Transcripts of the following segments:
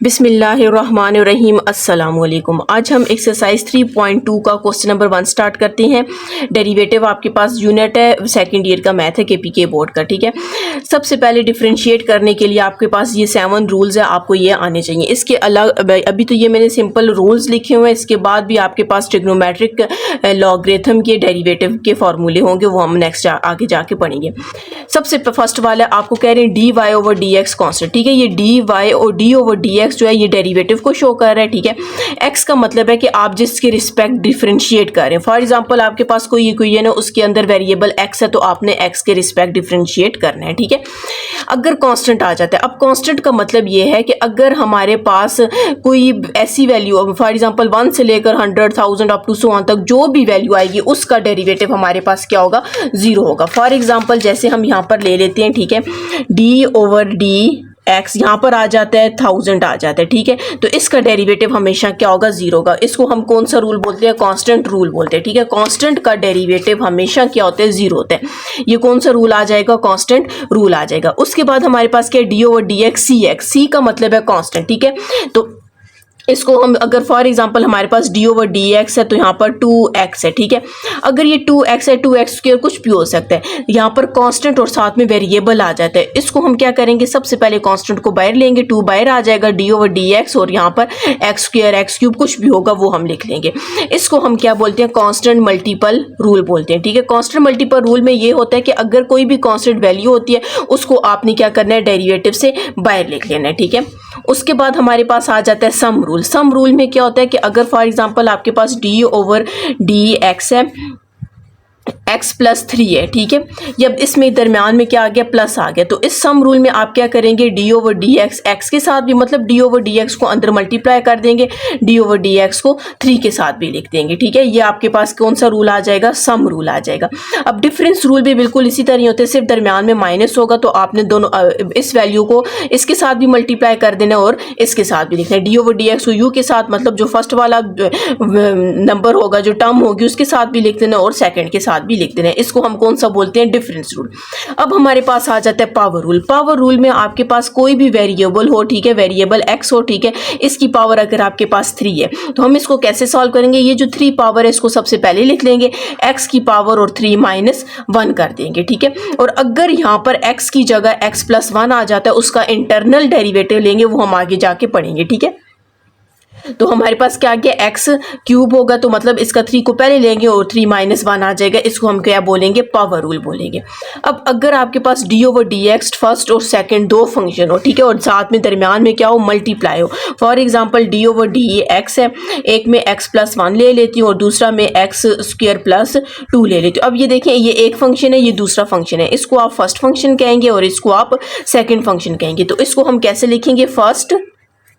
बिस्मिल्लाहिर्रहमानिर्रहीम अस्सलामुअलैकुम। आज हम एक्सरसाइज 3.2 का क्वेश्चन नंबर 1 स्टार्ट करते हैं। डेरिवेटिव आपके पास यूनिट है, सेकंड ईयर का मैथ है केपीके बोर्ड का, ठीक है। सबसे पहले डिफरेंशिएट करने के लिए आपके पास ये 7 रूल्स है, आपको ये आने चाहिए। इसके अलग अभी तो ये मैंने सिंपल रूल्स लिखे हुए हैं, इसके बाद भी आपके पास ट्रिग्नोमेट्रिक लॉगरिथम के डेरिवेटिव के फॉर्मूले होंगे, वो हम नेक्स्ट आगे जाके पढ़ेंगे। सबसे फर्स्ट वाला आपको कह रहे हैं d y over D x constant, ठीक है। ये डी वाई और डी ओवर डी एक्स जो है ये डेरिवेटिव को शो कर रहा है, ठीक है। एक्स का मतलब है कि आप जिसके रिस्पेक्ट डिफरेंशिएट कर रहे हैं। फॉर एग्जांपल आपके पास कोई इक्वेशन है, उसके अंदर वेरिएबल एक्स है, तो आपने एक्स के रिस्पेक्ट डिफरेंशिएट करना है, ठीक है। अगर कांस्टेंट आ जाता है, अब कांस्टेंट का मतलब ये है कि अगर हमारे पास कोई ऐसी वैल्यू, फॉर एग्जांपल 1 से लेकर 100,000 अप टू सो ऑन तक जो भी वैल्यू आएगी उसका डेरिवेटिव हमारे पास क्या होगा, 0 होगा। फॉर एग्जांपल जैसे हम यहाँ पर ले लेते हैं, ठीक है, डी ओवर डी एक्स यहाँ पर आ जाता है 1000 आ जाता है, ठीक है। तो इसका डेरिवेटिव हमेशा क्या होगा, 0 होगा। इसको हम कौन सा रूल बोलते हैं, कांस्टेंट रूल बोलते हैं, ठीक है। कांस्टेंट का डेरिवेटिव हमेशा क्या होता है, 0 होता है। ये कौन सा रूल आ जाएगा, कांस्टेंट रूल आ जाएगा। उसके बाद हमारे पास क्या है, डी ओवर डी एक्स सी एक्स, सी का मतलब है कांस्टेंट, ठीक है। तो इसको हम अगर फॉर एग्जांपल हमारे पास डी ओवर डी एक्स है, तो यहाँ पर 2x है, ठीक है। अगर ये 2x है, 2x स्क्वायर कुछ भी हो सकता है, यहाँ पर कांस्टेंट और साथ में वेरिएबल आ जाता है। इसको हम क्या करेंगे, सबसे पहले कांस्टेंट को बाहर लेंगे, 2 बाहर आ जाएगा, डी ओवर डी एक्स, और यहाँ पर एक्स स्क्वायर एक्स क्यूब कुछ भी होगा वो हम लिख लेंगे। इसको हम क्या बोलते हैं, कांस्टेंट मल्टीपल रूल बोलते हैं, ठीक है। कांस्टेंट मल्टीपल रूल में ये होता है कि अगर कोई भी कांस्टेंट वैल्यू होती है उसको आपने क्या करना है, डेरिवेटिव से बाहर लिख लेना है, ठीक है। उसके बाद हमारे पास आ जाता है सम रूल। सम रूल में क्या होता है कि अगर फॉर एग्जांपल आपके पास डी ओवर डी एक्स है, x प्लस 3 है, ठीक है। जब इसमें दरम्यान में क्या आ गया, प्लस आ गया, तो इस सम रूल में आप क्या करेंगे, D over D X x के साथ भी, मतलब डी ओवर डी एक्स को अंदर मल्टीप्लाई कर देंगे, डी ओवर डी एक्स को 3 के साथ भी लिख देंगे, ठीक है। ये आपके पास कौन सा रूल आ जाएगा, सम रूल आ जाएगा। अब डिफरेंस रूल भी बिल्कुल इसी तरह होते हैं, सिर्फ दरम्यान में माइनस होगा, तो आपने दोनों इस वैल्यू को इसके साथ भी मल्टीप्लाई कर देना और इसके साथ भी लिखना है। डी ओवर डी एक्स को यू के साथ, मतलब जो फर्स्ट वाला नंबर होगा, जो टर्म होगी, उसके साथ भी लिख देना और सेकेंड के साथ भी लिख देना है। इसको हम कौन सा बोलते हैं, डिफरेंस रूल। अब हमारे पास आ जाता है पावर रूल। पावर रूल में आपके पास कोई भी वेरिएबल हो, ठीक है, वेरिएबल एक्स हो, ठीक है, इसकी पावर अगर आपके पास 3 है, तो हम इसको कैसे सॉल्व करेंगे, ये जो 3 पावर है इसको सबसे पहले लिख लेंगे, एक्स की पावर और 3 माइनस 1 कर देंगे, ठीक है। और अगर यहाँ पर एक्स की जगह एक्स प्लस 1 आ जाता है, उसका इंटरनल डेरिवेटिव लेंगे, वो हम आगे जाके पढ़ेंगे, ठीक है। तो हमारे पास क्या आ गया, एक्स क्यूब होगा, तो मतलब इसका 3 को पहले लेंगे और 3 माइनस 1 आ जाएगा, इसको हम क्या बोलेंगे, पावर रूल बोलेंगे। अब अगर आपके पास D over D X first और सेकंड दो फंक्शन हो, ठीक है, और साथ में दरमियान में क्या हो, मल्टीप्लाई हो। For example D over D x है, एक में एक्स प्लस 1 ले लेती हूँ और दूसरा में एक्स स्क्वायर प्लस 2 ले लेती हूँ। अब ये देखें, ये एक फंक्शन है, ये दूसरा फंक्शन है, इसको आप फर्स्ट फंक्शन कहेंगे और इसको आप सेकेंड फंक्शन कहेंगे। तो इसको हम कैसे लिखेंगे, फर्स्ट,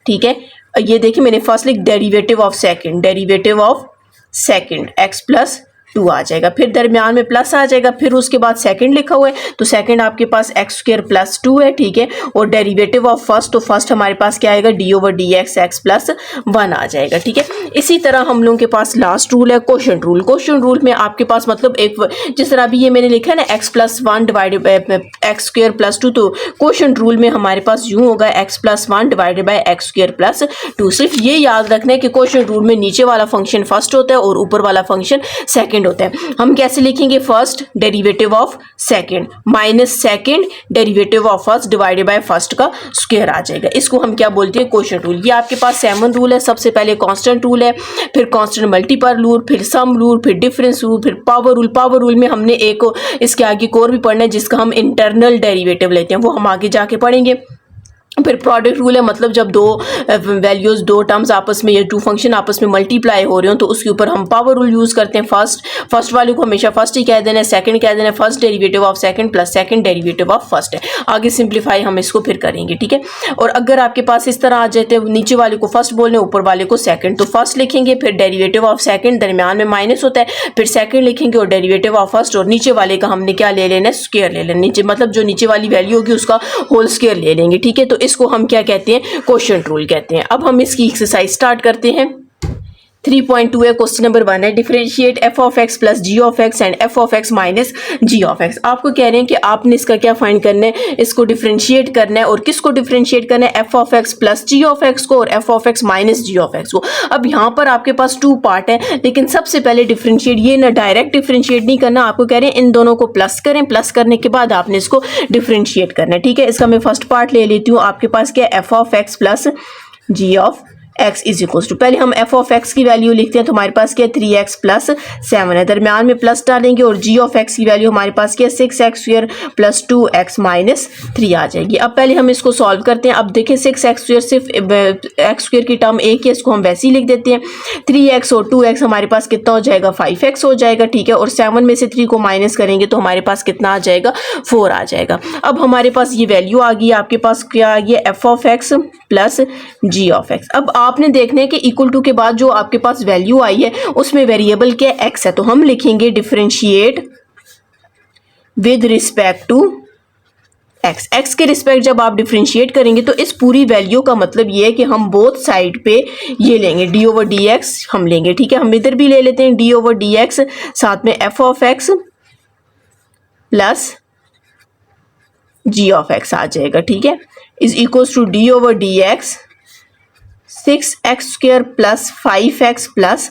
ठीक है, ये देखिए मैंने फर्स्ट लिख derivative of second, derivative of second x plus 2 आ जाएगा, फिर दरमियान में प्लस आ जाएगा, फिर उसके बाद सेकंड लिखा हुआ है, तो सेकंड आपके पास एक्स स्क्वायर प्लस 2 है, ठीक है, और डेरिवेटिव ऑफ फर्स्ट, तो फर्स्ट हमारे पास क्या आएगा, D over D X x plus 1 आ जाएगा, ठीक है। इसी तरह हम लोगों के पास लास्ट रूल है क्वोशंट रूल। क्वोशंट रूल में आपके पास मतलब एक, जिस तरह अभी ये मैंने लिखा है ना, x plus 1 divided by x square plus 2, तो क्वोशंट रूल में हमारे पास यूं होगा, x plus 1 divided by x square plus 2। सिर्फ ये याद रखना है कि क्वोशंट रूल में नीचे वाला फंक्शन फर्स्ट होता है और ऊपर वाला फंक्शन सेकेंड होता है। हम कैसे लिखेंगे, first derivative of second minus second derivative of first divided by first का स्क्वायर आ जाएगा। इसको हम क्या बोलते हैं, क्वोशंट रूल। ये आपके पास 7 रूल है। सबसे पहले कांस्टेंट रूल है, फिर कांस्टेंट मल्टीपल रूल, फिर सम रूल, फिर डिफरेंस रूल, फिर पावर रूल। पावर रूल में हमने एक इसके आगे एक और भी पढ़ना है जिसका हम इंटरनल डेरिवेटिव लेते हैं, वो हम आगे जाके पढ़ेंगे। फिर प्रोडक्ट रूल है, मतलब जब दो वैल्यूज़, दो टर्म्स आपस में या 2 फंक्शन आपस में मल्टीप्लाई हो रहे हो, तो उसके ऊपर हम पावर रूल यूज़ करते हैं। फर्स्ट वाले को हमेशा फर्स्ट ही कह देना है, सेकंड कह देना है first derivative of second plus second derivative of first है। आगे सिंप्लीफाई हम इसको फिर करेंगे, ठीक है। और अगर आपके पास इस तरह आ जाते हैं, नीचे वाले को फर्स्ट बोलने, ऊपर वाले को सेकंड, तो फर्स्ट लिखेंगे, फिर डेरिवेटिव ऑफ सेकंड, दरमियान में माइनस होता है, फिर सेकंड लिखेंगे और डेरिवेटिव ऑफ फर्स्ट, और नीचे वाले का हमने क्या ले लेना है, स्क्वायर ले लेना, नीचे मतलब जो नीचे वाली वैल्यू होगी उसका होल स्क्वायर ले लेंगे, ठीक है। तो इसको हम क्या कहते हैं, क्वोशंट रूल कहते हैं। अब हम इसकी एक्सरसाइज स्टार्ट करते हैं। 3.2 है, क्वेश्चन नंबर 1 है, differentiate f of x plus ji of x and f of x minus g of x. आपको कह रहे हैं कि आपने इसका क्या फाइंड करना है, इसको डिफरेंशिएट करना है। और किसको डिफरेंशिएट करना है, f of x plus ji of x को और f of x minus g of x को। अब यहाँ पर आपके पास 2 पार्ट है, लेकिन सबसे पहले डिफरेंशिएट, ये ना डायरेक्ट डिफरेंशिएट नहीं करना, आपको कह रहे हैं इन दोनों को प्लस करें, प्लस करने के बाद आपने इसको डिफरेंशिएट करना है। ठीक है, इसका मैं फर्स्ट पार्ट ले लेती हूँ। आपके पास क्या है, f of x plus ji of x is equal to, पहले हम एफ ऑफ एक्स की वैल्यू लिखते हैं, तो हमारे पास क्या है 3x प्लस 7 है, दरमियान में प्लस डालेंगे और g ऑफ x की वैल्यू हमारे पास क्या है 6x square plus 2x minus 3 आ जाएगी। अब पहले हम इसको सॉल्व करते हैं। अब देखिए 6x स्क्वायर सिर्फ x स्क्वायर की टर्म एक है, इसको हम वैसे ही लिख देते हैं। 3x और 2x हमारे पास कितना हो जाएगा, 5x हो जाएगा। ठीक है, और 7 में से 3 को माइनस करेंगे तो हमारे पास कितना आ जाएगा, 4 आ जाएगा। अब हमारे पास ये वैल्यू आ गई, आपके पास क्या आ गया, f of x plus ji of x. अब आपने देखना है कि इक्वल टू के बाद जो आपके पास वैल्यू आई है उसमें वेरिएबल क्या एक्स है, तो हम लिखेंगे differentiate with respect to x. X के रिस्पेक्ट जब आप डिफरेंशिएट करेंगे तो इस पूरी वैल्यू का मतलब ये है कि हम बोथ साइड पे ये लेंगे, डी ओवर डी एक्स हम लेंगे। ठीक है, हम इधर भी ले लेते हैं डी ओवर डी एक्स, साथ में F of x plus ji of X आ जाएगा। ठीक है, is equals to D over D X 6x square plus 5x प्लस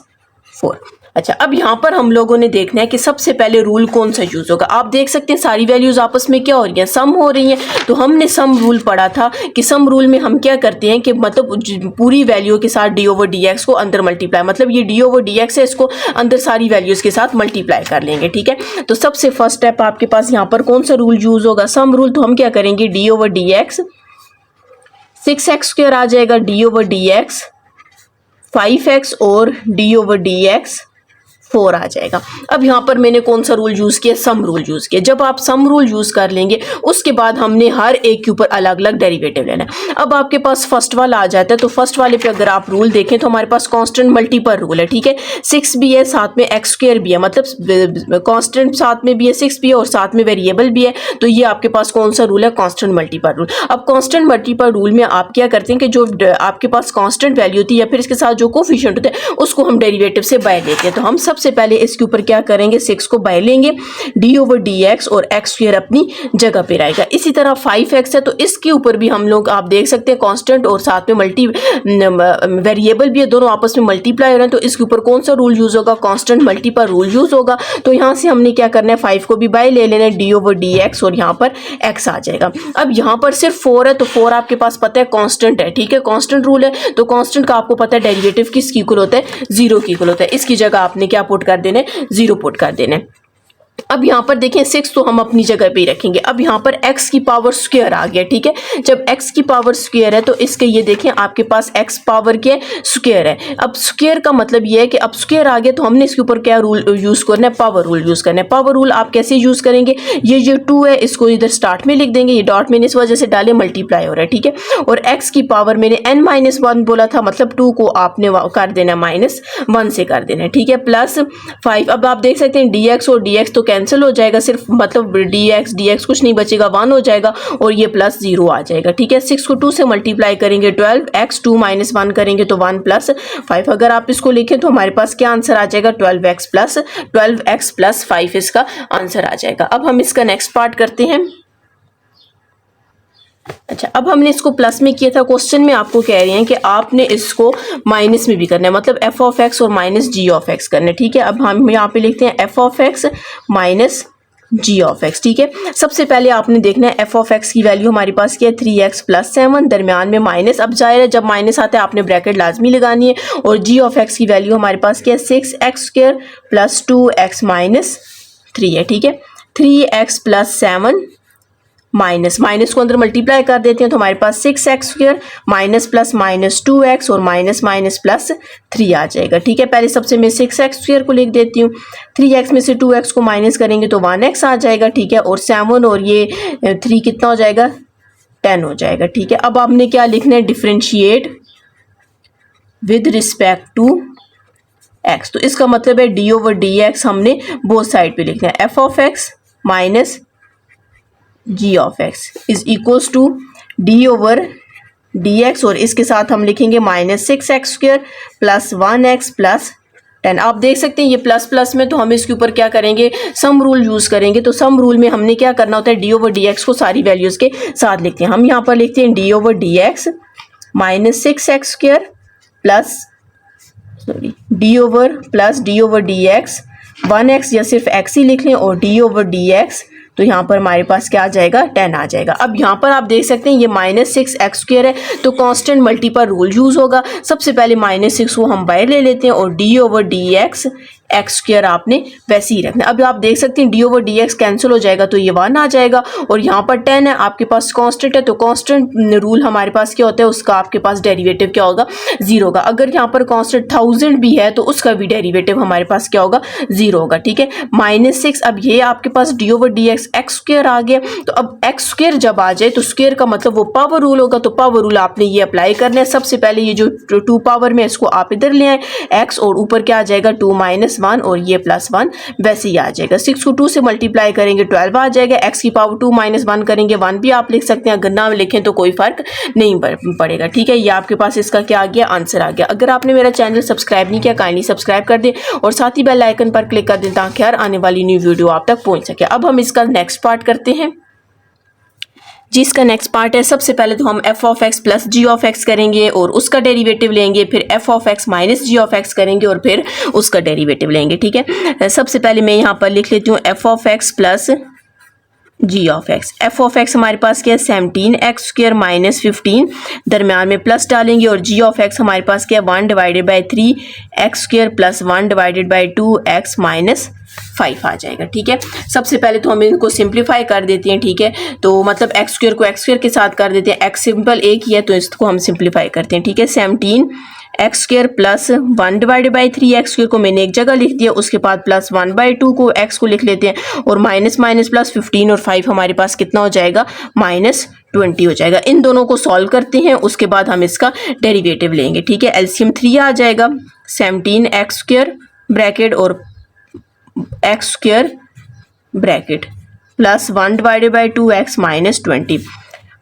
4। अच्छा, अब यहाँ पर हम लोगों ने देखना है कि सबसे पहले रूल कौन सा यूज होगा। आप देख सकते हैं सारी वैल्यूज आपस में क्या हो रही हैं, सम हो रही हैं। तो हमने सम रूल पढ़ा था कि सम रूल में हम क्या करते हैं कि मतलब पूरी वैल्यू के साथ डी ओवर डी एक्स को अंदर मल्टीप्लाई, मतलब ये डी ओवर डी एक्स है, इसको अंदर सारी वैल्यूज के साथ मल्टीप्लाई कर लेंगे। ठीक है, तो सबसे फर्स्ट स्टेप आपके पास यहाँ पर कौन सा रूल यूज होगा, सम रूल। तो हम क्या करेंगे, D over D X 6x square आ जाएगा, D over D X 5x और डी ओवर डी एक्स 4 आ जाएगा। अब यहाँ पर मैंने कौन सा रूल यूज़ किया, सम रूल यूज़ किया। जब आप सम रूल यूज़ कर लेंगे उसके बाद हमने हर एक के ऊपर अलग अलग डेरिवेटिव लेना है। अब आपके पास फर्स्ट वाला आ जाता है, तो फर्स्ट वाले पे अगर आप रूल देखें तो हमारे पास कांस्टेंट मल्टीपल रूल है। ठीक है, 6 भी है, साथ में एक्स स्क्वायर भी है, मतलब कांस्टेंट साथ में भी है, 6 भी है और साथ में वेरिएबल भी है। तो ये आपके पास कौन सा रूल है, कांस्टेंट मल्टीपल रूल। अब कांस्टेंट मल्टीपल रूल में आप क्या करते हैं कि जो आपके पास कांस्टेंट वैल्यू होती है या फिर इसके साथ जो कोफिशिएंट होता है उसको हम डेरिवेटिव से बाय लेते हैं। तो हम सबसे पहले इसके ऊपर क्या करेंगे, 6 को बाय लेंगे, डी ओवर डी एक्स और एक्स स्क्वायर अपनी जगह पे रहेगा। इसी तरह 5x है, तो इसके ऊपर भी हम लोग आप देख सकते हैं कांस्टेंट और साथ में मल्टी वेरिएबल भी है, दोनों आपस में मल्टीप्लाई हो रहे हैं। तो इसके ऊपर कौन सा रूल यूज होगा, कांस्टेंट मल्टीपल रूल यूज होगा। तो यहाँ से हमने क्या करना है, 5 को भी बाय ले लेना है, डी ओवर डी एक्स और यहाँ पर x आ जाएगा। अब यहाँ पर सिर्फ 4 है, तो 4 आपके पास पता है कांस्टेंट है। ठीक है, कांस्टेंट रूल है, तो कांस्टेंट का आपको पता है डेरिवेटिव किसकी इक्वल होता है, 0 की इक्वल होता है। इसकी जगह आपने क्या पुट कर देना है, 0 पुट कर देना है। अब यहाँ पर देखें 6 तो हम अपनी जगह पे ही रखेंगे। अब यहाँ पर x की पावर स्क्वायर आ गया। ठीक है, जब x की पावर स्क्वायर है तो इसके ये देखें आपके पास x पावर के स्क्वायर है। अब स्क्वायर का मतलब ये है कि अब स्क्वायर आ गया तो हमने इसके ऊपर क्या रूल यूज करना है, पावर रूल यूज करना है। पावर रूल आप कैसे यूज करेंगे, ये जो 2 है इसको इधर स्टार्ट में लिख देंगे, ये डॉट मैंने इस वजह से डाले, मल्टीप्लाई हो रहा है। ठीक है, और x की पावर मैंने n-1 बोला था, मतलब 2 को आपने कर देना -1 से कर देना है। ठीक है, प्लस 5। अब आप देख सकते हैं dx और dx तो कैंसिल हो जाएगा, सिर्फ मतलब dx कुछ नहीं बचेगा, 1 हो जाएगा और ये प्लस 0 आ जाएगा। ठीक है, 6 को 2 से मल्टीप्लाई करेंगे 12x, 2 - 1 करेंगे तो 1 + 5। अगर आप इसको लिखें तो हमारे पास क्या आंसर आ जाएगा, 12x + 5 इसका आंसर आ जाएगा। अब हम इसका नेक्स्ट पार्ट करते हैं। अच्छा, अब हमने इसको प्लस में किया था, क्वेश्चन में आपको कह रहे हैं कि आपने इसको माइनस में भी करना है, मतलब एफ ऑफ एक्स और माइनस जी ऑफ एक्स करना है। ठीक है, अब हम यहाँ पे लिखते हैं f of x minus g of x. ठीक है, सबसे पहले आपने देखना है एफ ऑफ एक्स की वैल्यू हमारे पास क्या है, 3x + 7, दरमियान में माइनस। अब जाहिर है जब माइनस आता है आपने ब्रैकेट लाजमी लगानी है। और जी ऑफ एक्स की वैल्यू हमारे पास क्या है, 6x² + 2x - 3 है। ठीक है, 3x + 7 माइनस को अंदर मल्टीप्लाई कर देते हैं तो हमारे पास 6x² minus plus minus 2x और माइनस प्लस 3 आ जाएगा। ठीक है, पहले सबसे मैं 6x² को लिख देती हूँ, 3x में से 2x को माइनस करेंगे तो 1x आ जाएगा। ठीक है, और 7 और ये 3 कितना हो जाएगा, 10 हो जाएगा। ठीक है, अब आपने क्या लिखना है, differentiate with respect to x। तो इसका मतलब है डी ओवर डी एक्स हमने बोथ साइड पे लिखना है, f of x minus g of x is equals to D over dx और इसके साथ हम लिखेंगे -6x² प्लस 1x प्लस 10। आप देख सकते हैं ये प्लस प्लस में, तो हम इसके ऊपर क्या करेंगे, सम रूल यूज़ करेंगे। तो सम रूल में हमने क्या करना होता है, d/dx को सारी वैल्यूज़ के साथ लिखते हैं। हम यहाँ पर लिखते हैं d/dx -6x² plus d/dx 1x या सिर्फ x ही लिख लें, और d/dx तो यहाँ पर हमारे पास क्या आ जाएगा, 10 आ जाएगा। अब यहाँ पर आप देख सकते हैं ये -6x² है, तो कांस्टेंट मल्टीपल रूल यूज़ होगा। सबसे पहले -6 को हम बाहर ले लेते हैं और d/dx x² आपने वैसे ही रखना। अब आप देख सकते हैं d/dx कैंसिल हो जाएगा तो ये 1 आ जाएगा, और यहाँ पर 10 है, आपके पास कांस्टेंट है, तो कांस्टेंट रूल हमारे पास क्या होता है, उसका आपके पास डेरिवेटिव क्या होगा, 0 होगा। अगर यहाँ पर कांस्टेंट 1000 भी है तो उसका भी डेरिवेटिव हमारे पास क्या होगा, 0 होगा। ठीक है, -6, अब ये आपके पास d/dx x² आ गया। तो अब x² जब आ जाए तो स्क्वायर का मतलब वो पावर रूल होगा, तो पावर रूल आपने ये अप्लाई करना है। सबसे पहले ये जो 2 पावर में इसको आप इधर ले आए x, और ऊपर क्या आ जाएगा 2 - 1 और ये +1 वैसे ही आ जाएगा। 6 को 2 से मल्टीप्लाई करेंगे 12 आ जाएगा। x की पावर 2 - 1 करेंगे 1 भी आप लिख सकते हैं, अगर ना लिखें तो कोई फर्क नहीं पड़ेगा। ठीक है, ये आपके पास इसका क्या आ गया, आंसर आ गया। अगर आपने मेरा चैनल सब्सक्राइब नहीं किया, काइंडली सब्सक्राइब कर दें और साथ ही बेल आइकन पर क्लिक कर दें ताकि हर आने वाली न्यू वीडियो आप तक पहुंच सके। अब हम इसका नेक्स्ट पार्ट करते हैं, जिसका नेक्स्ट पार्ट है। सबसे पहले तो हम f(x) प्लस g(x) करेंगे और उसका डेरिवेटिव लेंगे, फिर f(x) माइनस g(x) करेंगे और फिर उसका डेरिवेटिव लेंगे। ठीक है, सबसे पहले मैं यहाँ पर लिख लेती हूँ f(x) प्लस g(x). f(x) हमारे पास क्या है, 17x² माइनस 15, दरम्यान में प्लस डालेंगे, और g(x) हमारे पास क्या है, 1/3x² प्लस 1/2x माइनस 5 आ जाएगा। ठीक है, सबसे पहले तो हम इनको सिंप्लीफाई कर देते हैं। ठीक है, तो मतलब x² को x² के साथ कर देते हैं, x सिंपल एक ही है तो इसको हम सिंप्लीफाई करते हैं। ठीक है, 17x² प्लस 1/3x² को मैंने एक जगह लिख दिया, उसके बाद प्लस 1/2 को x को लिख लेते हैं, और माइनस माइनस प्लस 15 और 5 हमारे पास कितना हो जाएगा, -20 हो जाएगा। इन दोनों को सॉल्व करते हैं, उसके बाद हम इसका डेरिवेटिव लेंगे। ठीक है, एलसीएम 3 आ जाएगा, 17x² ब्रैकेट और x² bracket plus 1/2x minus 20।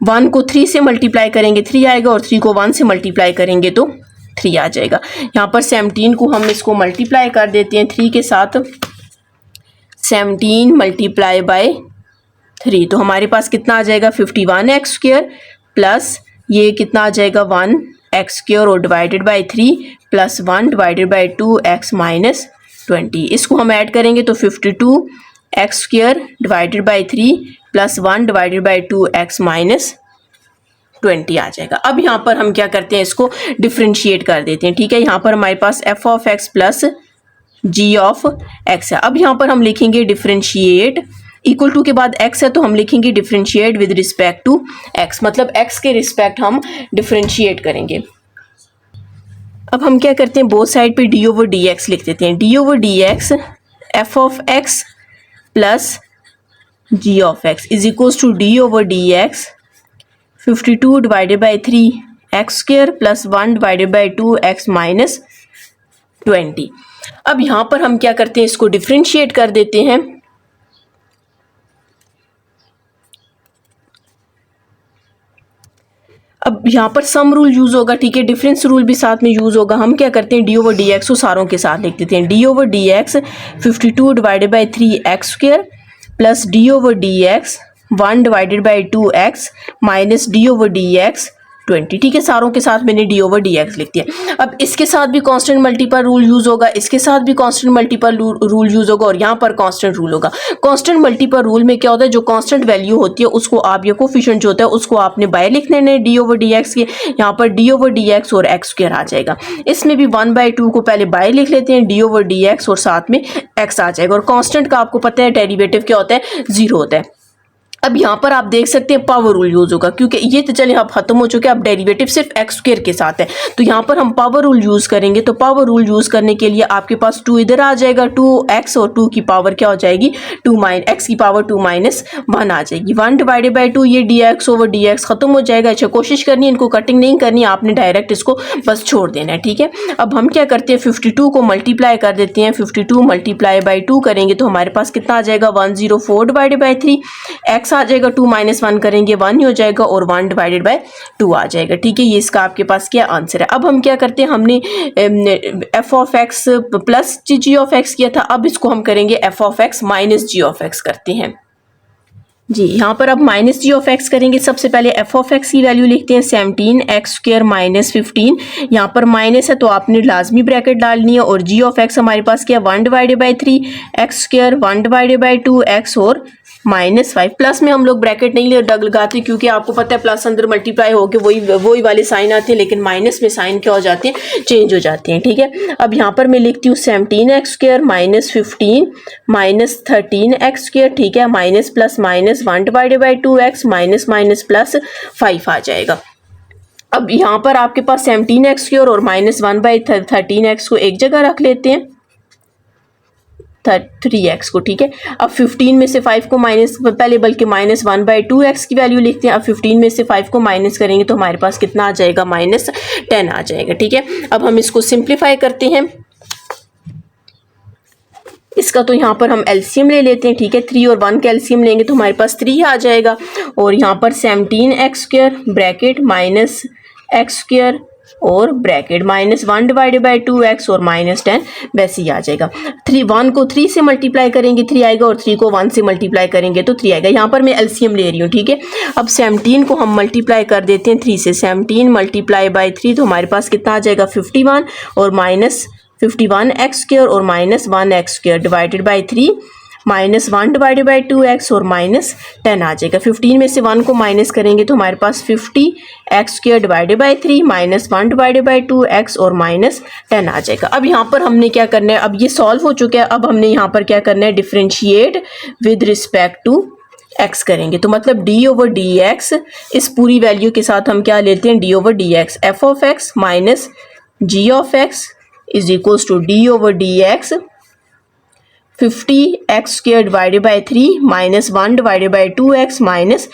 1 को 3 से मल्टीप्लाई करेंगे 3 आएगा, और 3 को 1 से मल्टीप्लाई करेंगे तो 3 आ जाएगा। यहाँ पर 17 को हम इसको मल्टीप्लाई कर देते हैं 3 के साथ, 17 मल्टीप्लाई बाय 3, तो हमारे पास कितना आ जाएगा, 51x² प्लस ये कितना आ जाएगा 1x² और divided by 3 plus 1/2x minus 20। इसको हम ऐड करेंगे तो 52x² divided by 3 plus 1/2x minus 20 आ जाएगा। अब यहाँ पर हम क्या करते हैं, इसको डिफ्रेंशिएट कर देते हैं। ठीक है, यहाँ पर हमारे पास f(x) प्लस g(x) है। अब यहाँ पर हम लिखेंगे डिफ्रेंशिएट, इक्वल टू के बाद x है तो हम लिखेंगे differentiate with respect to x, मतलब x के रिस्पेक्ट हम डिफ्रेंशिएट करेंगे। अब हम क्या करते हैं, बोथ साइड पे d/dx लिख देते हैं। d/dx f(x) plus g(x) is equals to d/dx 52 divided by 3x² plus 1/2x minus 20। अब यहाँ पर हम क्या करते हैं, इसको डिफ्रेंशिएट कर देते हैं। अब यहाँ पर सम रूल यूज़ होगा, ठीक है, डिफरेंस रूल भी साथ में यूज़ होगा। हम क्या करते हैं, d/dx को सारों के साथ लिख देते हैं। d/dx 52 divided by 3x² plus d/dx 1/2x minus d/dx 20। ठीक है, सारों के साथ मैंने d/dx लिख दिया। अब इसके साथ भी कांस्टेंट मल्टीपल रूल यूज़ होगा, इसके साथ भी कांस्टेंट मल्टीपल रूल यूज़ होगा, और यहाँ पर कांस्टेंट रूल होगा। कांस्टेंट मल्टीपल रूल में क्या होता है, जो कांस्टेंट वैल्यू होती है उसको आप, ये कोफिशिएंट जो होता है उसको आपने बाय लिखने हैं d/dx के। यहाँ पर d/dx और x² आ जाएगा। इसमें भी 1/2 को पहले बाय लिख लेते हैं, d/dx और साथ में x आ जाएगा। और कांस्टेंट का आपको पता है डेरिवेटिव क्या होता है, 0 होता है। अब यहाँ पर आप देख सकते हैं पावर रूल यूज़ होगा, क्योंकि ये तो चले अब खत्म हो चुके हैं, अब डेरिवेटिव सिर्फ x² के साथ है, तो यहाँ पर हम पावर रूल यूज़ करेंगे। तो पावर रूल यूज़ करने के लिए आपके पास 2 इधर आ जाएगा, 2x और 2 की पावर क्या हो जाएगी, x की पावर 2 - 1 आ जाएगी। 1/2 ये dx/dx खत्म हो जाएगा। अच्छा, कोशिश करनी है इनको कटिंग नहीं करनी, आपने डायरेक्ट इसको बस छोड़ देना है। ठीक है, अब हम क्या करते हैं, 52 को मल्टीप्लाई कर देते हैं। 52 मल्टीप्लाई बाई 2 करेंगे तो हमारे पास कितना आ जाएगा, 104 डिवाइडेड बाई 3 x x आ जाएगा, 2 माइनस 1 करेंगे 1 ही हो जाएगा और 1 डिवाइडेड बाय 2 आ जाएगा। ठीक है, ये इसका आपके पास क्या आंसर है। अब हम क्या करते हैं, हमने f of x plus ji of x किया था, अब इसको हम करेंगे f of x minus g of x करते हैं जी। यहाँ पर अब माइनस जी ऑफ एक्स करेंगे। सबसे पहले एफ ऑफ एक्स की वैल्यू लिखते हैं 17 एक्स स्क्वायर माइनस 15। यहाँ पर माइनस है तो आपने लाजमी ब्रैकेट डालनी है, और जी ऑफ एक्स हमारे पास क्या 1 divided by 3 x square 1 divided by 2 x और -5। प्लस में हम लोग ब्रैकेट नहीं लगाते क्योंकि आपको पता है प्लस अंदर मल्टीप्लाई होकर वही वाले साइन आते हैं, लेकिन माइनस में साइन क्या हो जाते हैं, चेंज हो जाते हैं। ठीक है, अब यहाँ पर मैं लिखती हूँ 17 x square minus 15 minus 13 x square. ठीक है, minus plus minus 1 divided by 2 x minus minus plus 5 आ जाएगा। अब यहाँ पर आपके पास 17 एक्स स्क्वायर और -1 बाई 13 एक्स को एक जगह रख लेते हैं 3x को। ठीक है, अब 15 में से 5 को माइनस, पहले बल्कि -1 बाई 2x की वैल्यू लिखते हैं। अब 15 में से 5 को माइनस करेंगे तो हमारे पास कितना आ जाएगा, -10 आ जाएगा। ठीक है, अब हम इसको सिंप्लीफाई करते हैं। इसका तो यहाँ पर हम एलसीएम ले लेते हैं। ठीक है, 3 और 1 का एलसीएम लेंगे तो हमारे पास 3 आ जाएगा, और यहाँ पर 17 x square bracket minus x square और ब्रैकेट -1 डिवाइडेड बाई 2x और -10 वैसे ही आ जाएगा। 1 को 3 से मल्टीप्लाई करेंगे 3 आएगा, और 3 को 1 से मल्टीप्लाई करेंगे तो 3 आएगा। यहाँ पर मैं एलसीएम ले रही हूँ। ठीक है, अब 17 को हम मल्टीप्लाई कर देते हैं 3 से। 17 मल्टीप्लाई बाई 3 तो हमारे पास कितना आ जाएगा 51 और -51 एक्स स्क्वायर और -1 x square divided by 3 -1 divided by 2x और -10 आ जाएगा। 15 में से 1 को माइनस करेंगे तो हमारे पास 50 x square divided by 3 -1 divided by 2x और -10 आ जाएगा। अब यहाँ पर हमने क्या करना है, अब ये सॉल्व हो चुका है। अब हमने यहाँ पर क्या करना है, differentiate with respect to x करेंगे। तो मतलब d ओवर डी एक्स, इस पूरी वैल्यू के साथ हम क्या लेते हैं, d over D x. F of x minus g of x is equals to d over D x 50 x square divided by 3 -1 divided by 2x -10।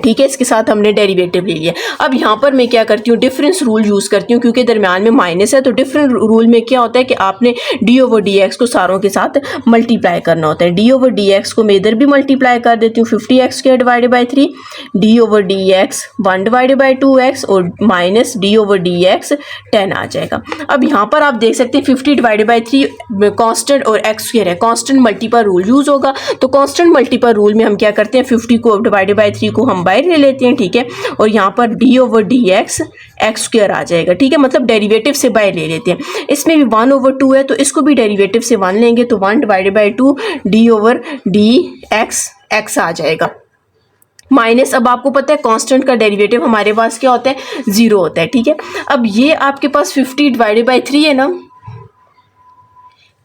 ठीक है, इसके साथ हमने डेरिवेटिव ले लिया। अब यहाँ पर मैं क्या करती हूँ, डिफरेंस रूल यूज़ करती हूँ, क्योंकि दरम्यान में माइनस है तो डिफरेंस रूल में क्या होता है कि आपने d ओवर डी एक्स को सारों के साथ मल्टीप्लाई करना होता है। d ओवर डी एक्स को मैं इधर भी मल्टीप्लाई कर देती हूँ 50 x square divided by 3 d over D x 1 divided by 2x और minus d over D x 10 आ जाएगा। अब यहाँ पर आप देख सकते हैं 50 डिवाइडेड बाई 3 कॉन्स्टेंट और एक्स स्क्वायर है, कॉन्स्टेंट मल्टीपल रूल यूज होगा। तो कांस्टेंट मल्टीपल रूल में हम क्या करते हैं, 50 को डिवाइडेड बाई 3 को हम बाहर ले लेते हैं। ठीक है, और यहाँ पर d over D X X square आ जाएगा। ठीक है, मतलब डेरिवेटिव से बाहर ले लेते हैं। इसमें भी 1 ओवर 2 है तो इसको भी डेरिवेटिव से 1 लेंगे तो 1 divided by 2 d over D X X आ जाएगा। माइनस, अब आपको पता है कांस्टेंट का डेरिवेटिव हमारे पास क्या होता है, 0 होता है। ठीक है, अब ये आपके पास 50 डिवाइडेड बाई 3 है ना,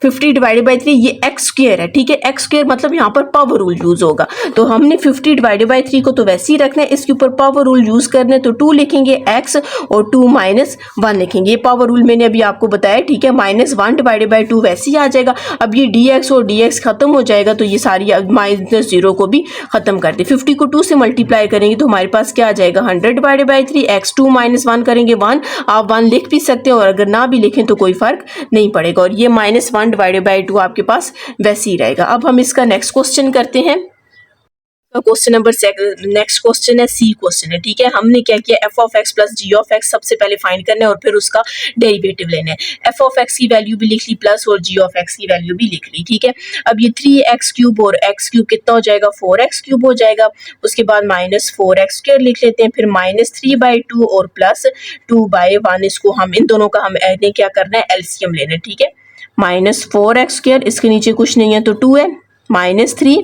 50 डिवाइडेड बाई 3 ये एक्स स्क्वायर है। ठीक है, एक्स स्क्वायर मतलब यहाँ पर पावर रूल यूज होगा, तो हमने 50 डिवाइडेड बाई 3 को तो वैसे ही रखना है, इसके ऊपर पावर रूल यूज करना है तो 2 लिखेंगे x और 2 -1 लिखेंगे। ये पावर रूल मैंने अभी आपको बताया। ठीक है, -1 डिवाइडेड बाई 2 वैसे ही आ जाएगा। अब ये dx और dx खत्म हो जाएगा तो ये सारी -0 को भी खत्म कर दे। 50 को 2 से मल्टीप्लाई करेंगे तो हमारे पास क्या आ जाएगा, 100 डिवाइडेड बाई 3 x 2 -1 करेंगे 1। आप 1 लिख भी सकते हो और अगर ना भी लिखें तो कोई फर्क नहीं पड़ेगा, और ये -1 डिवाइडेड बाई 2 आपके पास वैसे ही रहेगा। अब हम इसका नेक्स्ट क्वेश्चन करते हैं। क्वेश्चन नंबर नेक्स्ट क्वेश्चन है, सी क्वेश्चन है। ठीक है, हमने क्या किया, f of x plus ji of x सबसे पहले फाइंड करना है और फिर उसका डेरिवेटिव लेना है। एफ ऑफ एक्स की वैल्यू भी लिख ली प्लस और जी ऑफ एक्स की वैल्यू भी लिख ली। ठीक है, अब ये 3x क्यूब और x क्यूब कितना हो जाएगा, 4x क्यूब हो जाएगा। उसके बाद -4x स्क्वायर लिख लेते हैं, फिर -3/2 और +2/1। इसको हम इन दोनों का हम क्या करना है, एलसीएम लेना है। ठीक है, -4x स्क्वायर, इसके नीचे कुछ नहीं है तो 2 है, -3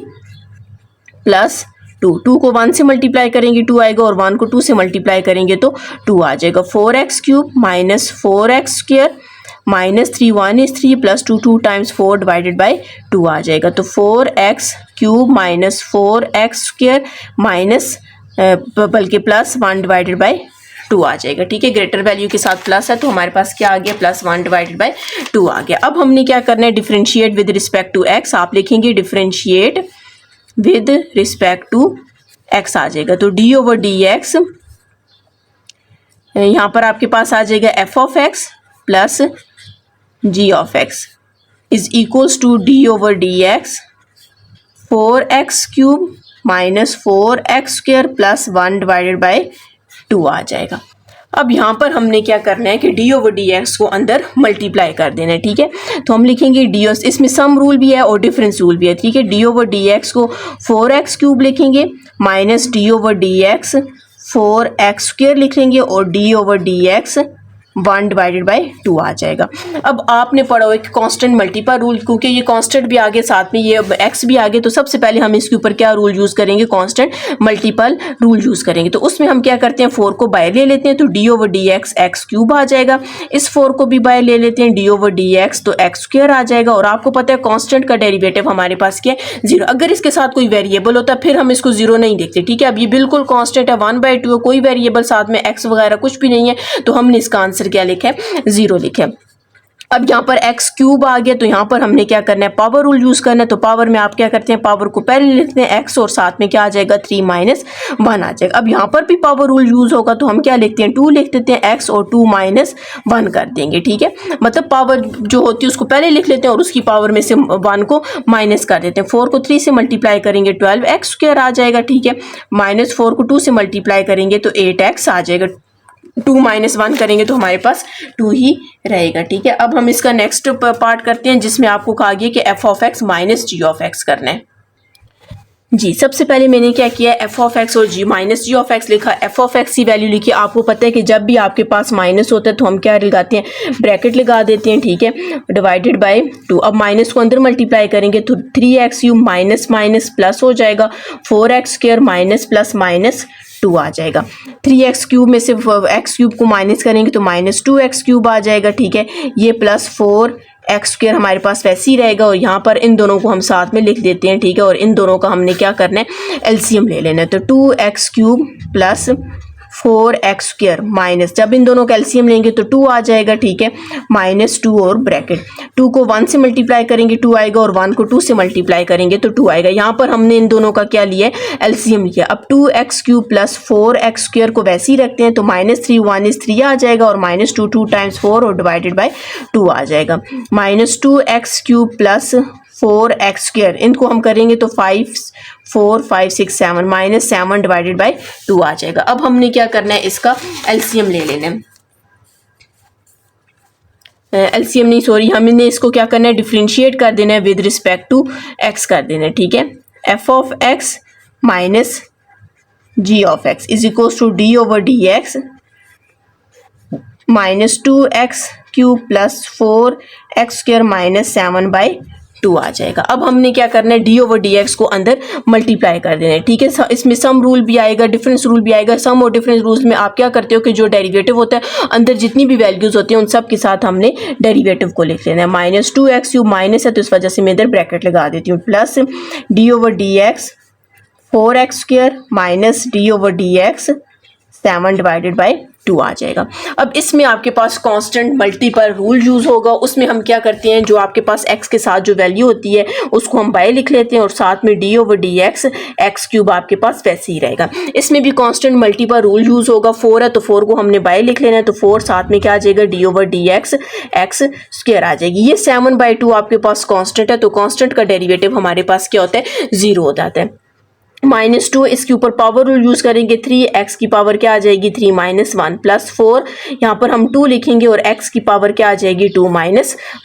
प्लस 2 को 1 से मल्टीप्लाई करेंगे 2 आएगा, और 1 को 2 से मल्टीप्लाई करेंगे तो 2 आ जाएगा। 4x cube -4x square -3 1 is 3 plus 2 times 4 divided by 2 आ जाएगा। तो 4x cube -4x square minus बल्कि प्लस 1 डिवाइडेड बाई 2 आ जाएगा। ठीक है, ग्रेटर वैल्यू के साथ प्लस है तो हमारे पास क्या आ गया, +1 डिवाइडेड बाई 2 आ गया। अब हमने क्या करना है, differentiate with respect to x। आप लिखेंगे differentiate with respect to x आ जाएगा। तो d ओवर डी एक्स, यहाँ पर आपके पास आ जाएगा f of x plus g of x is equals to d over D x 4x cube minus 4x² plus 1 divided by 2 आ जाएगा। अब यहाँ पर हमने क्या करना है कि डी ओवर डी एक्स को अंदर मल्टीप्लाई कर देना है, ठीक है। तो हम लिखेंगे डी, इसमें सम रूल भी है और डिफरेंस रूल भी है, ठीक है। डी ओवर डी एक्स को 4x³ लिखेंगे minus D over D x 4x² लिख लेंगे और D over D x 1 divided by 2 आ जाएगा। अब आपने पढ़ा हुआ कि कांस्टेंट मल्टीपल रूल, क्योंकि ये कांस्टेंट भी आगे साथ में ये एक्स भी आगे, तो सबसे पहले हम इसके ऊपर क्या रूल यूज़ करेंगे, कांस्टेंट मल्टीपल रूल यूज़ करेंगे। तो उसमें हम क्या करते हैं, 4 को बाहर ले लेते हैं तो D over D x x³ आ जाएगा। इस 4 को भी बाहर ले लेते हैं, डी ओवर डी एक्स तो x² आ जाएगा। और आपको पता है कांस्टेंट का डेरिवेटिव हमारे पास क्या है, 0। अगर इसके साथ कोई वेरिएबल होता फिर हम इसको 0 नहीं देखते, ठीक है। अब ये बिल्कुल कांस्टेंट है, 1/2 है, कोई वेरिएबल साथ में x वगैरह कुछ भी नहीं है, तो हमने इसका आंसर क्या लिखा है, 0 लिखे। अब यहाँ पर x³ आ गया तो यहाँ पर हमने क्या करना है, पावर रूल यूज करना है। तो पावर में आप क्या करते हैं, पावर को पहले लिखते हैं x और साथ में क्या आ जाएगा 3 - 1 आ जाएगा। अब यहाँ पर भी पावर रूल यूज होगा तो हम क्या लिखते हैं, 2 लिख देते हैं x और 2 - 1 कर देंगे, ठीक है। मतलब पावर जो होती है उसको पहले लिख लेते हैं और उसकी पावर में से 1 को माइनस कर देते हैं। 4 को 3 से मल्टीप्लाई करेंगे 12x² आ जाएगा, ठीक है। -4 को 2 से मल्टीप्लाई करेंगे तो 8x आ जाएगा। 2 - 1 करेंगे तो हमारे पास 2 ही रहेगा, ठीक है। अब हम इसका नेक्स्ट पार्ट करते हैं जिसमें आपको कहा गया कि f(x) माइनस g(x) करना है। जी, सबसे पहले मैंने क्या किया, f(x) और g(x) लिखा। f(x) की वैल्यू लिखी। आपको पता है कि जब भी आपके पास माइनस होता है तो हम क्या लगाते हैं, ब्रैकेट लगा देते हैं, ठीक है, डिवाइडेड बाय 2। अब माइनस को अंदर मल्टीप्लाई करेंगे तो 3x³ माइनस माइनस प्लस हो जाएगा, 4x² माइनस प्लस माइनस 2 आ जाएगा। 3x³ में से x³ को माइनस करेंगे तो -2x³ आ जाएगा, ठीक है। ये प्लस 4x² हमारे पास वैसे ही रहेगा और यहाँ पर इन दोनों को हम साथ में लिख देते हैं, ठीक है। और इन दोनों का हमने क्या करना है, एलसीएम ले लेना है। तो 2x³ प्लस 4x² माइनस, जब इन दोनों का एलसीएम लेंगे तो 2 आ जाएगा, ठीक है, -2 और ब्रैकेट। 2 को 1 से मल्टीप्लाई करेंगे 2 आएगा और 1 को 2 से मल्टीप्लाई करेंगे तो 2 आएगा। यहाँ पर हमने इन दोनों का क्या लिया है, एलसीएम लिया। अब 2x³ प्लस 4x² को वैसे ही रखते हैं तो -3 1 is 3 आ जाएगा और -2 2 टाइम्स 4 और डिवाइडेड बाय 2 आ जाएगा। -2x³ प्लस 4x², इनको हम करेंगे तो 5 4 5 6 7 -7 डिवाइडेड बाय 2 आ जाएगा। अब हमने क्या करना है, इसका एलसीएम ले लेना है। एलसीएम नहीं, सॉरी, हमने इसको क्या करना है, डिफरेंशिएट कर देना है विद रिस्पेक्ट टू x कर देना है, ठीक है। f(x) minus g(x) is equals to D over D x minus 2x³ plus 4x² minus 7 by 2 आ जाएगा। अब हमने क्या करना है, डी ओवर डी एक्स को अंदर मल्टीप्लाई कर देना है, ठीक है। इसमें सम रूल भी आएगा, डिफरेंस रूल भी आएगा। सम और डिफरेंस रूल्स में आप क्या करते हो कि जो डेरिवेटिव होता है अंदर जितनी भी वैल्यूज होती हैं उन सब के साथ हमने डेरिवेटिव को लिख लेना है। -2x³ माइनस है तो इस वजह से मैं इधर ब्रैकेट लगा देती हूँ, plus D over D x 4x² minus D over D x 7 divided by 2 आ जाएगा। अब इसमें आपके पास कांस्टेंट मल्टीपल रूल यूज होगा। उसमें हम क्या करते हैं, जो आपके पास x के साथ जो वैल्यू होती है उसको हम बाय लिख लेते हैं और साथ में D over D x x³ आपके पास वैसे ही रहेगा। इसमें भी कांस्टेंट मल्टीपल रूल यूज होगा। 4 है तो 4 को हमने बाय लिख लेना है तो 4 साथ में क्या आ जाएगा, D over D x x² आ जाएगी। ये 7/2 आपके पास कांस्टेंट है तो कांस्टेंट का डेरिवेटिव हमारे पास क्या होता है, 0 हो जाता है। -2 इसके ऊपर पावर रूल यूज करेंगे, 3x की पावर क्या आ जाएगी 3 - 1 प्लस 4, यहाँ पर हम 2 लिखेंगे और x की पावर क्या आ जाएगी 2 -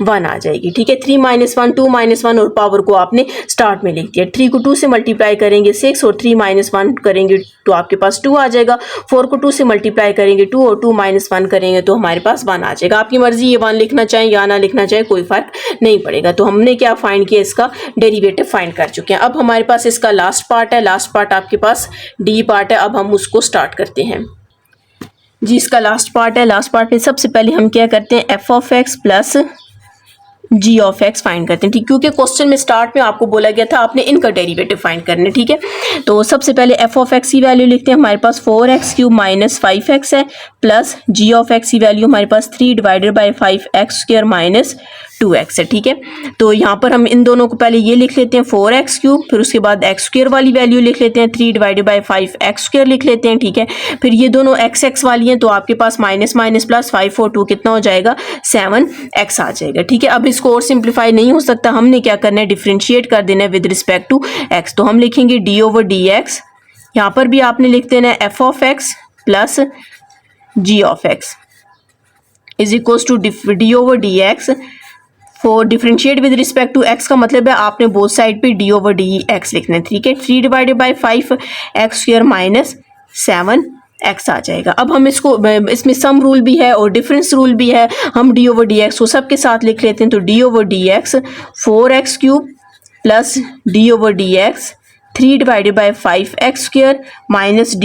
1 आ जाएगी, ठीक है। 3 - 1 2 - 1 और पावर को आपने स्टार्ट में लिख दिया। 3 को 2 से मल्टीप्लाई करेंगे 6 और 3 - 1 करेंगे तो आपके पास 2 आ जाएगा। 4 को 2 से मल्टीप्लाई करेंगे 2 और 2 - 1 करेंगे तो हमारे पास 1 आ जाएगा। आपकी मर्जी, ये 1 लिखना चाहें या ना लिखना चाहे कोई फर्क नहीं पड़ेगा। तो हमने क्या फाइंड किया, इसका डेरिवेटिव फाइंड कर चुके हैं। अब हमारे पास इसका लास्ट पार्ट है, लास्ट पार्ट आपके पास डी पार्ट है। अब हम उसको स्टार्ट करते हैं जी। इसका लास्ट पार्ट है। लास्ट पार्ट में सबसे पहले हम क्या करते हैं, f(x) प्लस g(x) फाइंड करते हैं, ठीक। क्योंकि क्वेश्चन में स्टार्ट में आपको बोला गया था आपने इनका डेरिवेटिव फाइंड करना है, ठीक है। तो सबसे पहले f(x) की वैल्यू लिखते हैं। हमारे पास 4x³ माइनस 5x है प्लस g(x) की वैल्यू हमारे पास 3 divided by 5x² minus 2x है, ठीक है। तो यहाँ पर हम इन दोनों को पहले ये लिख लेते हैं 4x³, फिर उसके बाद x² वाली वैल्यू लिख लेते हैं 3 डिवाइडेड बाई 5x² लिख लेते हैं, ठीक है। फिर ये दोनों x वाली हैं तो आपके पास माइनस माइनस प्लस 5 और 2 कितना हो जाएगा 7x आ जाएगा। ठीक है, अब इसको और सिंप्लीफाई नहीं हो सकता, हमने क्या करना है, डिफ्रेंशिएट कर देना है विद रिस्पेक्ट टू x। तो हम लिखेंगे d/dx, यहाँ पर भी आपने लिख देना है f(x) plus g(x) is equals to d/dx। For differentiate with respect to x का मतलब है आपने बोथ साइड पे d/dx लिखना है। ठीक है, 3/5x² माइनस 7x आ जाएगा। अब हम इसमें सम रूल भी है और डिफरेंस रूल भी है, हम d/dx को सबके साथ लिख लेते हैं। तो d/dx 4x³ plus d/dx 3/5x² minus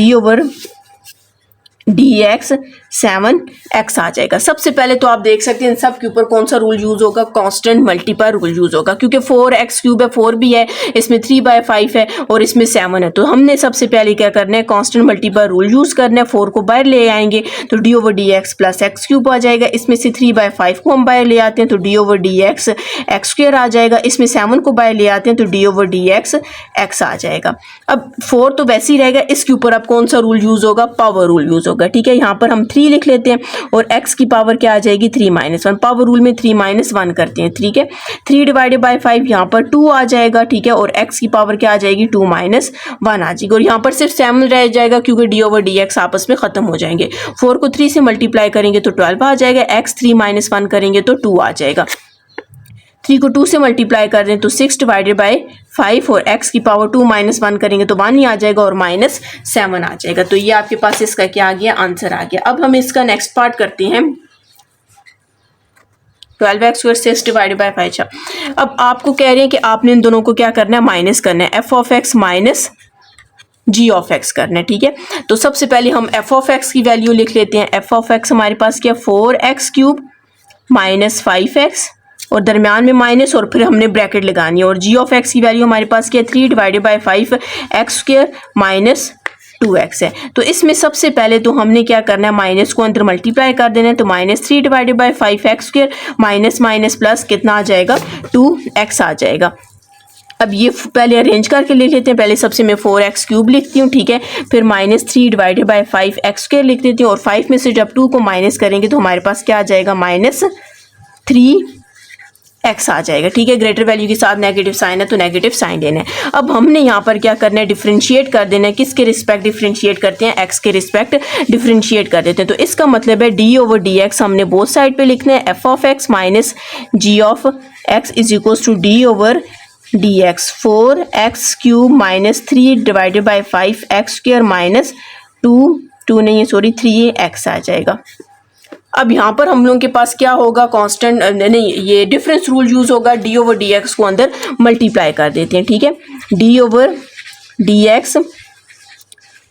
d/dx 7x आ जाएगा। सबसे पहले तो आप देख सकते हैं इन सब के ऊपर कौन सा रूल यूज होगा, कांस्टेंट मल्टीप्लाई रूल यूज होगा, क्योंकि 4x³ है, 4 भी है, इसमें 3/5 है और इसमें 7 है। तो हमने सबसे पहले क्या करना है, कांस्टेंट मल्टीप्लाई रूल यूज करना है। 4 को बाहर ले आएंगे तो d/dx प्लस x³ आ जाएगा। इसमें से 3/5 को हम बाहर ले आते हैं तो d/dx x² आ जाएगा। इसमें 7 को बाहर ले आते हैं तो d/dx x आ जाएगा। अब 4 तो वैसे ही रहेगा, इसके ऊपर अब कौन सा रूल यूज होगा, पावर रूल यूज होगा। ठीक है, यहाँ पर हम 3 लिख लेते हैं और x की पावर क्या आ जाएगी, 3-1। पावर रूल में 3-1 करते हैं। ठीक है, 3/5 यहाँ पर 2 आ जाएगा। ठीक है, और x की पावर क्या आ जाएगी, 2-1 आ जाएगी। और यहाँ पर सिर्फ 7 रह जाएगा क्योंकि d/dx आपस में खत्म हो जाएंगे। 4 को 3 से मल्टीप्लाई करेंगे तो 12 आ जाएगा, x 3-1 करेंगे तो 2 आ जाएगा। 3 को 2 से मल्टीप्लाई कर दें तो 6/5 और x की पावर 2-1 करेंगे तो 1 ही आ जाएगा और -7 आ जाएगा। तो ये आपके पास इसका क्या आ गया, आंसर आ गया। अब हम इसका नेक्स्ट पार्ट करते हैं। 12x² 6/5। अब आपको कह रहे हैं कि आपने इन दोनों को क्या करना है, माइनस करना है, f(x) माइनस g(x) करना है। ठीक है, तो सबसे पहले हम f(x) की वैल्यू लिख लेते हैं। f(x) हमारे पास क्या, 4x³ माइनस 5x और दरमियान में माइनस और फिर हमने ब्रैकेट लगानी है। और g(x) की वैल्यू हमारे पास क्या है, 3/5x² माइनस 2x है। तो इसमें सबसे पहले तो हमने क्या करना है, माइनस को अंदर मल्टीप्लाई कर देना है। तो -3/5x² माइनस माइनस प्लस कितना आ जाएगा, 2x आ जाएगा। अब ये पहले अरेंज करके लिख लेते हैं। पहले सबसे मैं 4x³ लिखती हूँ। ठीक है, फिर -3/5x² लिख देती हूँ और 5 में से जब 2 को माइनस करेंगे तो हमारे पास क्या आ जाएगा, -3x आ जाएगा। ठीक है, ग्रेटर वैल्यू के साथ नेगेटिव साइन है तो नेगेटिव साइन लेना है। अब हमने यहाँ पर क्या करना है, डिफरेंशिएट कर देना है। किसके रिस्पेक्ट डिफरेंशिएट करते हैं, x के रिस्पेक्ट डिफरेंशिएट कर देते हैं। तो इसका मतलब है d/dx हमने बोथ साइड पे लिखना है, f(x) minus g(x) is equals to d/dx 4x³ minus 3/5x² minus 2 नहीं है, सॉरी 3x आ जाएगा। अब यहाँ पर हम लोगों के पास क्या होगा, कांस्टेंट नहीं, ये डिफरेंस रूल यूज होगा। d/dx को अंदर मल्टीप्लाई कर देते हैं। ठीक है, d/dx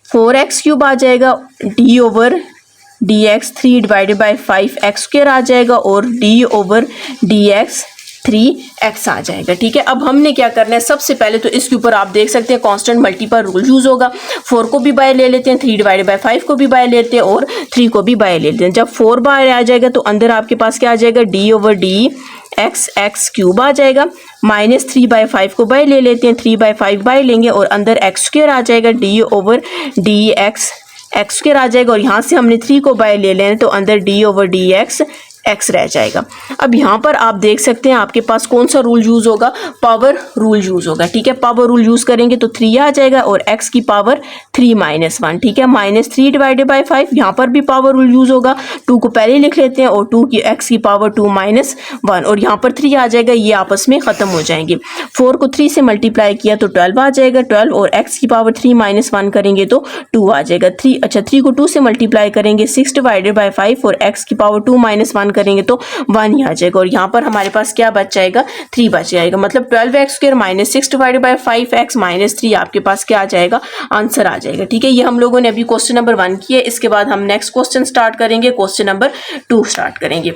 4x³ आ जाएगा, d/dx 3/5x² आ जाएगा और d/dx 3x आ जाएगा। ठीक है, अब हमने क्या करना है, सबसे पहले तो इसके ऊपर आप देख सकते हैं कांस्टेंट मल्टीप्लाई रूल यूज होगा। 4 को भी बाहर ले लेते हैं, 3/5 को भी बाहर लेते हैं और 3 को भी बाहर लेते हैं। जब 4 बाहर आ जाएगा तो अंदर आपके पास क्या आ जाएगा, d/dx x³ आ जाएगा। -3/5 को बाहर ले लेते हैं, 3/5 बाहर लेंगे और अंदर x² आ जाएगा, d/dx x² आ जाएगा। और यहाँ से हमने 3 को बाहर ले लें तो अंदर d/dx x रह जाएगा। अब यहाँ पर आप देख सकते हैं आपके पास कौन सा रूल यूज होगा, पावर रूल यूज होगा। ठीक है, पावर रूल यूज करेंगे तो 3 आ जाएगा और x की पावर 3-1। ठीक है, -3/5 यहाँ पर भी पावर रूल यूज होगा। 2 को पहले लिख लेते हैं और 2 की x की पावर 2-1 और यहाँ पर 3 आ जाएगा, ये आपस में खत्म हो जाएंगे। 4 को 3 से मल्टीप्लाई किया तो 12 आ जाएगा, 12 और x की पावर 3-1 करेंगे तो 2 आ जाएगा। 3 को 2 से मल्टीप्लाई करेंगे 6/5 और x की पावर 2-1 करेंगे तो 1 ही आ जाएगा। और यहाँ पर हमारे पास क्या बच जाएगा, 3 बच जाएगा। मतलब 12x² माइनस 6/5x माइनस 3 आपके पास क्या आ जाएगा, आंसर आ जाएगा। ठीक है, ये हम लोगों ने अभी क्वेश्चन नंबर 1 किया। इसके बाद हम नेक्स्ट क्वेश्चन स्टार्ट करेंगे, क्वेश्चन नंबर 2 स्टार्ट करेंगे।